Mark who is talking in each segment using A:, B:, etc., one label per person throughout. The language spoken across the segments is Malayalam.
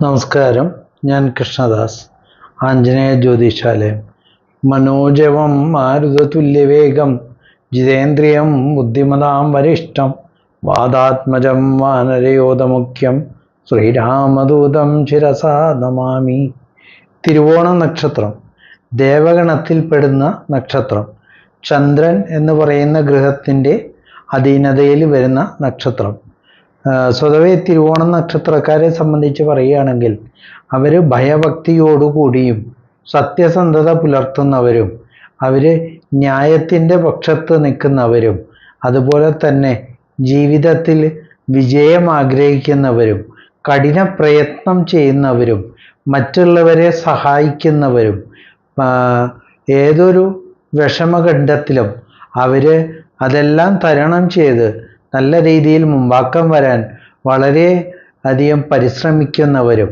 A: നമസ്കാരം. ഞാൻ കൃഷ്ണദാസ്, ആഞ്ജനേയ ജ്യോതിഷാലയം. മനോജവം മാരുതതുല്യവേഗം ജിതേന്ദ്രിയം ബുദ്ധിമതാം വരിഷ്ഠം വാദാത്മജം വാനരയോധമുഖ്യം ശ്രീരാമദൂതം ശിരസാ നമാമി. തിരുവോണ നക്ഷത്രം ദേവഗണത്തിൽപ്പെടുന്ന നക്ഷത്രം. ചന്ദ്രൻ എന്ന് പറയുന്ന ഗ്രഹത്തിൻ്റെ അധീനതയിൽ വരുന്ന നക്ഷത്രം. സ്വതവേ തിരുവോണം നക്ഷത്രക്കാരെ സംബന്ധിച്ച് പറയുകയാണെങ്കിൽ അവർ ഭയഭക്തിയോടുകൂടിയും സത്യസന്ധത പുലർത്തുന്നവരും അവർ ന്യായത്തിൻ്റെ പക്ഷത്ത് നിൽക്കുന്നവരും അതുപോലെ തന്നെ ജീവിതത്തിൽ വിജയം ആഗ്രഹിക്കുന്നവരും കഠിന പ്രയത്നം ചെയ്യുന്നവരും മറ്റുള്ളവരെ സഹായിക്കുന്നവരും ഏതൊരു വിഷമഘട്ടത്തിലും അവർ അതെല്ലാം തരണം ചെയ്ത് നല്ല രീതിയിൽ മുമ്പാക്കം വരാൻ വളരെ അധികം പരിശ്രമിക്കുന്നവരും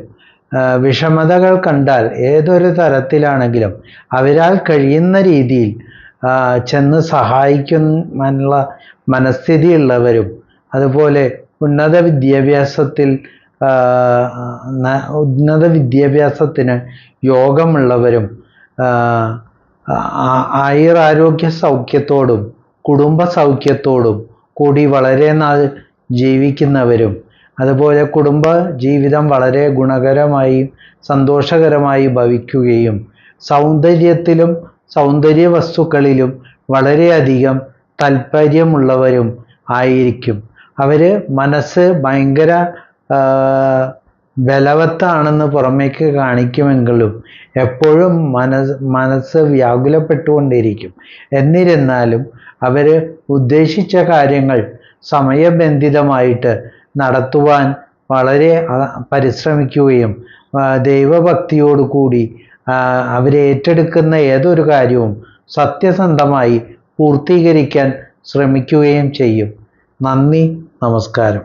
A: വിഷമതകൾ കണ്ടാൽ ഏതൊരു തരത്തിലാണെങ്കിലും അവരാൽ കഴിയുന്ന രീതിയിൽ ചെന്ന് സഹായിക്കാനുള്ള മനസ്ഥിതിയുള്ളവരും അതുപോലെ ഉന്നത വിദ്യാഭ്യാസത്തിന് യോഗമുള്ളവരും ആയുരാരോഗ്യ സൗഖ്യത്തോടും കുടുംബ സൗഖ്യത്തോടും കൂടി വളരെ നാൾ ജീവിക്കുന്നവരും അതുപോലെ കുടുംബ ജീവിതം വളരെ ഗുണകരമായി സന്തോഷകരമായി ഭവിക്കുകയും സൗന്ദര്യത്തിലും സൗന്ദര്യ വസ്തുക്കളിലും വളരെയധികം താല്പര്യമുള്ളവരും ആയിരിക്കും. അവർ മനസ്സ് ഭയങ്കര ബലവത്താണെന്ന് പുറമേക്ക് കാണിക്കുമെങ്കിലും എപ്പോഴും മനസ്സ് വ്യാകുലപ്പെട്ടുകൊണ്ടിരിക്കും. എന്നിരുന്നാലും അവർ ഉദ്ദേശിച്ച കാര്യങ്ങൾ സമയബന്ധിതമായിട്ട് നടത്തുവാൻ വളരെ പരിശ്രമിക്കുകയും ദൈവഭക്തിയോടുകൂടി അവരേറ്റെടുക്കുന്ന ഏതൊരു കാര്യവും സത്യസന്ധമായി പൂർത്തീകരിക്കാൻ ശ്രമിക്കുകയും ചെയ്യും. നന്ദി, നമസ്കാരം.